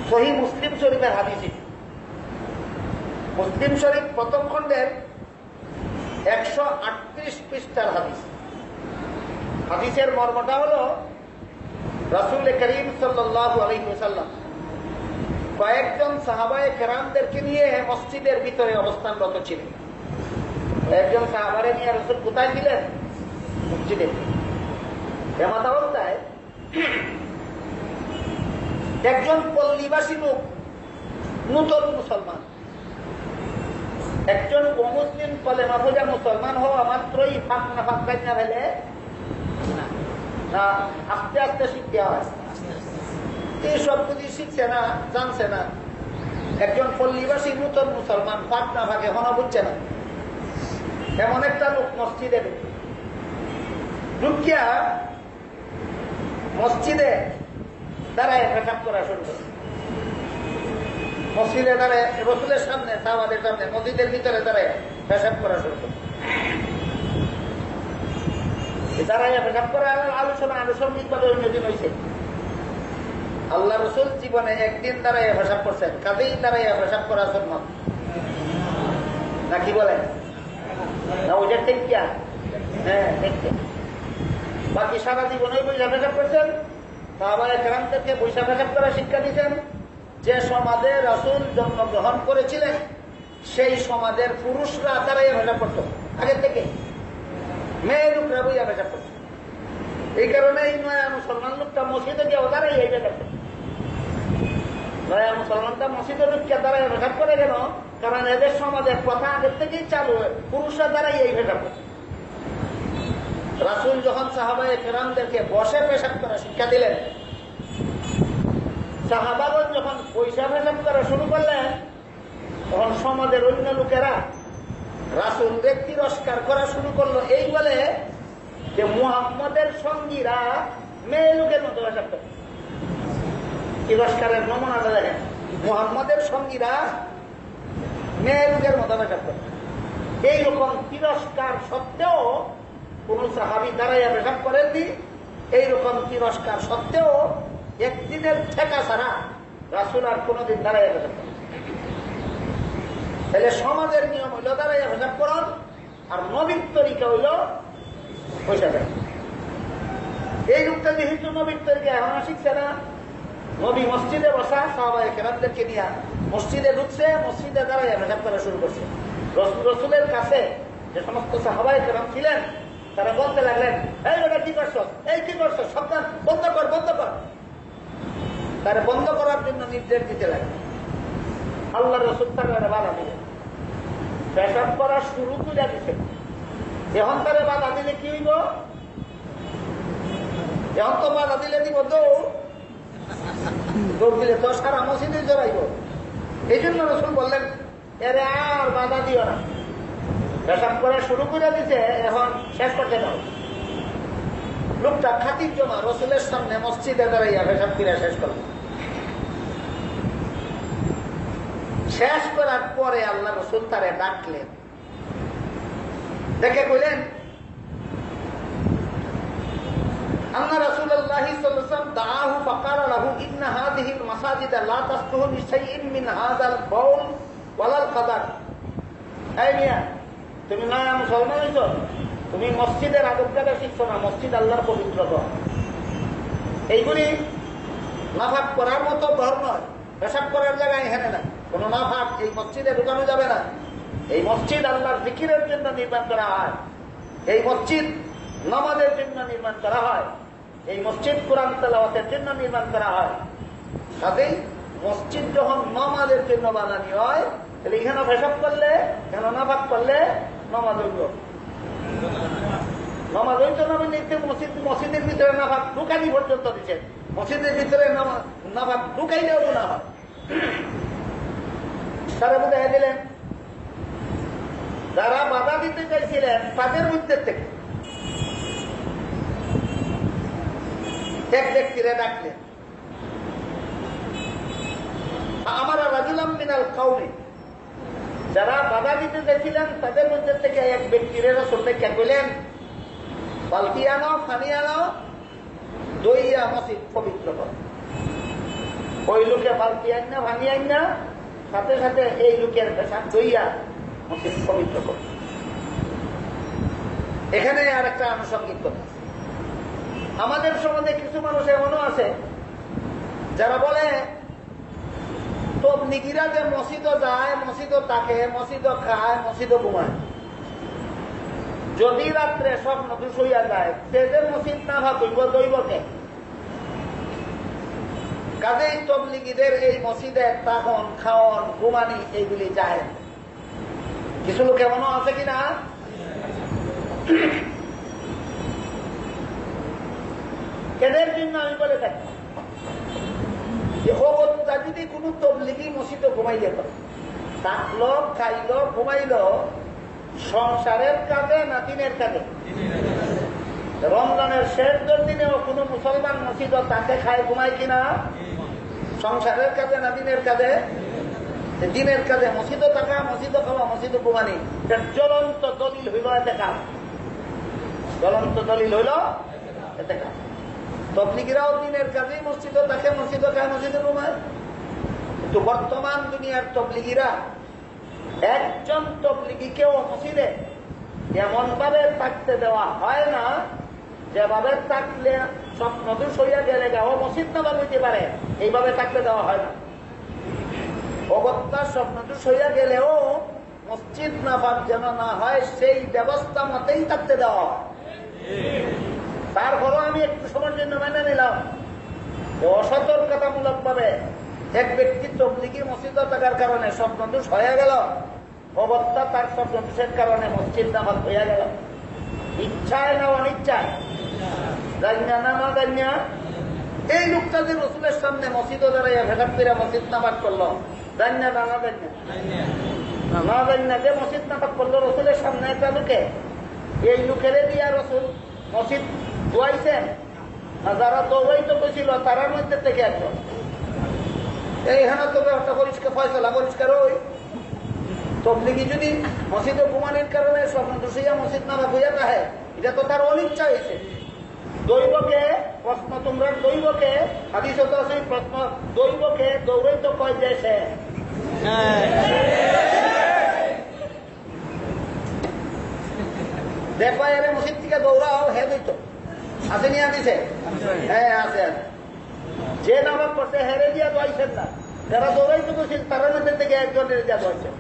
সহিহ মুসলিম শরীফের হাদিস। মুসলিম শরীফ প্রথম খণ্ডের 138 পৃষ্ঠার হাদিস। হাদিসের মর্মটা হলো রাসূল করিম সাল্লাল্লাহু আলাইহি ওয়াসাল্লাম কয়েকজন সাহাবায়ে কেরামদেরকে নিয়ে মসজিদের ভিতরে অবস্থানরত ছিলেন। একজন সাহাবারে নিয়ে রাসূল কোথায় ছিলেন? মসজিদে। এমত অবস্থায় একজন পল্লীবাসী লোক, নূতন মুসলমান, একজন অমুসলিম কলেমা বোঝা মুসলমান হওয়া মাত্রই ফাঁক না ফাঁক না ফেলে না, আস্তে আস্তে শিখতে হয়। এই সব কিছু শিখছে না, জানছে না। একজন পল্লীবাসী নূতন মুসলমান, ফাঁক না ফাঁকে হনা বুঝছে না। এমন একটা লোক মসজিদে ঢুকিয়া মসজিদে দাঁড়ায় পেশাব করা শুরু করে। মসজিদে দাঁড়ায় রাসূলের সামনে, সাহাবাদের সামনে, মসজিদের ভিতরে দাঁড়ায় পেশাব করা শুরু করে। দাঁড়ায় পেশাব করা আলোচনা আনুষঙ্গিকভাবে অন্যদিন হয়েছে। আল্লাহ রাসূল জীবনে একদিন দাঁড়ায় পেশাব করছেন, কাজেই দাঁড়ায় পেশাব করা সুন্নাত নাকি বলেন না? ওইটা ঠিক কি? হ্যাঁ, দেখতে বাকি সারা জীবনে বৈশা পেশাব করছেন। সাহাবায়ে কেরামদেরকে বৈশা পেশাব করা শিক্ষা দিচ্ছেন। যে সমাজে রাসূল জন্মগ্রহণ করেছিলেন সেই সমাজের পুরুষরা দাঁড়াইয়া পেশাব করত, আগে থেকে মেয়ে লোকরা বইয়া পেশাব করত। এই কারণে এই নয়া মুসলমান লোকটা মসজিদে গিয়ে দাঁড়াই এই পেশাব করত। নয়া মুসলমানটা মসজিদে ঢুকিয়া দাঁড়াইয়া পেশাব করে কেন? কারণ এদের সমাজের কথা আগের থেকেই চালু, পুরুষরা দাঁড়াই এই পেশাব করত। রাসূল যখন সাহাবায়ে কেরামদেরকে বসে পেশাব করা শিক্ষা দিলেন, সাহাবাগণ যখন পয়সা পেশাব করা শুরু করলেন, তখন সমাজের অন্য লোকেরা রাসূলকে তিরস্কার করা শুরু করলো। এই বলে যে মুহাম্মদের সঙ্গীরা মেয়ে লোকের মতো পেশাব করে। তিরস্কারের নমুনাটা দেখেন, মুহাম্মদের সঙ্গীরা মেয়ে লোকের মতো পেশাব করে। এইরকম তিরস্কার সত্ত্বেও কোন সাহাবী দাঁড়াইয়া পেশাব করেননি। এইরকম তিরস্কার সত্ত্বেও একদিনের ঠেকা ছাড়া রাসূল আর কোনদিন দাঁড়াইয়া পেশাব করেন। তাহলে সমাজের নিয়ম হইল দাঁড়াইয়া পেশাব করন, আর নবীর তরিকা হইল পয়সা দেয়। এই লোকটা যেহেতু নবীর তরিকা এখনো শিখছে না, নবী মসজিদে বসা সাহাবায়ে কেরামদেরকে নিয়ে মসজিদে ঢুকছে, মসজিদে দাঁড়াইয়া পেশাব করা শুরু করছে। রাসূলের কাছে যে সমস্ত সাহাবায়ে কেরাম ছিলেন তারা বলতে লাগলেন, এই বেটা কি করছো, এই কি করছো, সাবধান, বন্ধ কর, বন্ধ কর। তারা বন্ধ করার জন্য নির্দেশ দিতে লাগলেন। আল্লাহ রাসূল তারা বাধা দিলেন, পেশাব করা শুরু করে দিচ্ছেন। এখন তারা বাধা দিলে কি হইব? এখন তো বাধা দিলে দিব দৌড় দিলে তো সারা মসজিদে জড়াইব। এই জন্য রাসূল বললেন, এরে আর বাধা দিও না, পেশাব করা শুরু করে দিছে, এখন শেষ করতে দাও। লোকটা খাতির জমা রাসূলের সামনে মসজিদে দাঁড়াইয়া পেশাব করে শেষ করল। শেষ করার পরে আল্লাহ রাসূল তারে ডাকলেন, দেখে কইলেন, আল্লাহ রাসূলুল্লাহ সাল্লাল্লাহু আলাইহি ওয়াসাল্লাম দাআহু ফাকারা লাহু ইন্না হাযিহিল মাসাজিদা লা তাসলুহু লিশাইইন মিন হাযাল বাউল ওয়ালাল কাদার। এই মিয়া, তুমি না মুসলমান হইছো, তুমি মসজিদের আদব কায়দা শিখছো না। মসজিদ আল্লাহর পবিত্র ঘর, এইগুলি নাফাক করার মতো ঘর নয়। পেশাব করার জায়গায় এখানে না, কোন নাফাক এই মসজিদে ঢুকানো যাবে না। এই মসজিদ আল্লাহর জিকিরের জন্য নির্মাণ করা হয়, এই মসজিদ নামাজের জন্য নির্মাণ করা হয়, এই মসজিদ কোরআন তেলাওয়াতের জন্য নির্মাণ করা হয়। কাজেই মসজিদ যখন নামাজের জন্য বানানি হয়, তাহলে এখানে পেশাব করলে, কেন নাফাক করলে নামাজ হইব, নামাজ হইতো না। মসজিদের ভিতরে নাফাক ঢুকানি পর্যন্ত দিচ্ছেন, মসজিদের ভিতরে নাফাক ঢুকাইলেও না হয়। তারা বুঝাই দিলেন, যারা বাধা দিতে চাইছিলেন তাদের মধ্যে থেকে এক ব্যক্তিরা ডাকলেন, আমার রাজুলাম মিনাল কাউমি, যারা বাধা দিতে চাইছিলেন তাদের মধ্যে থেকে এক ব্যক্তিরা রাসূল কে কইলেন, বালতি আনো, পানি আনো, দইয়া মসজিদ পবিত্র কর। ওই লোকে বালতি আইন না ভাঙি আইন না সাথে সাথে এই লোকের পেশাব ধইয়া মসজিদ পবিত্র করে। এখানে আর একটা আনুষঙ্গিক কথা, আমাদের সমাজে কিছু মানুষ এমনও আছে যারা বলে তবলিগীরা যে মসজিদও যায়, মসজিদও থাকে, মসজিদও খায়, মসজিদও ঘুমায়, যদি রাত্রে স্বপ্ন দোষ হইয়া যায় সে যে মসজিদ না ভাবইব দৈবকে। কাজেই তবলিগীদের এই মসজিদে তাহন খাওয়ন ঘুমানি এইগুলি যায়। কিছু লোক এমনও আছে কিনা, এদের জন্য আমি বলে থাকি যে অবস্থা যদি কোন তবলিগি মসজিদে ঘুমাইলে থাকলো খাইল ঘুমাইল সংসারের কাজে না দিনের কাজে? রমজানের শেষ দিনেও কোন মুসলমান মসজিদ তাকে খায় ঘুমায় কিনা? সংসারের কাজে না দিনের কাজে? দিনের কাজে মসজিদও থাকা, মসজিদও খাওয়া, মসজিদও ঘুমানি, জ্বলন্ত দলিল হইল এতে কাজ। জ্বলন্ত দলিল হইল এতে কাজ। তবলিগীরাও দিনের কাজেই মসজিদও থাকে, মসজিদও খায়, মসজিদও ঘুমায়। কিন্তু বর্তমান দুনিয়ার তবলিগীরা একজন তবলিগীকেও মসজিদে এমন ভাবে থাকতে দেওয়া হয় না যেভাবে থাকলে স্বপ্ন দোষ হইয়া গেলে গাও মসজিদ না হইতে পারে, এইভাবে থাকতে দেওয়া হয় না। অবস্থা স্বপ্ন দোষ হইয়া গেলেও মসজিদ না পাক যেন না হয় সেই ব্যবস্থা মতেই থাকতে দেওয়া হয়। তারপরও আমি একটু সময়ের জন্য মেনে নিলাম অসতর্কতামূলক ভাবে এক ব্যক্তি তবলিগি মসজিদে থাকার কারণে স্বপ্ন দোষ হয়ে গেল, অবস্থা তার স্বপ্ন দোষের কারণে মসজিদ নামাজ হইয়া গেল, ইচ্ছায় না অনিচ্ছায়, জানিয়া না না জানিয়া, এই লোকটা যে রসুলের সামনে মসজিদে দাঁড়াইয়া ভেটাপ করে মসজিদ নামাজ করলো, জানিয়া না না জানিয়া না জানিয়া যে মসজিদ নামাজ করলো রসুলের সামনে একটা লোকে, এই লোকেরে দিয়া রসুল মসজিদ দোয়াইছেন, যারা দৌড়াইতে গেছিল তারার মধ্যে থেকে একজন। এইখানে তবে একটা পরিষ্কার ফয়সলা পরিষ্কার ওই তবলিগি যদি মসজিদে ঘুমানির কারণে স্বপ্ন দোষিয়া মসজিদ নামা হইয়া থাকে, এটা তো তার অনিচ্ছা হয়েছে। দৈবকে প্রশ্ন, তোমরা দৈবকে হাদিস আছে প্রশ্ন, দৈবকে দৌড়াই তো কয় যে সে দেখো এর মসজিদ থেকে দৌড়াও হে দইত আছে নিয়ে দিছে, হ্যাঁ আছে আছে। যে নামাজ পড়ছে হেরে দিয়া দোয়াইছেন না, যারা দৌড়াইতে বসেন তারা মধ্যে থেকে একজনের দিয়া দোয়াইছেন।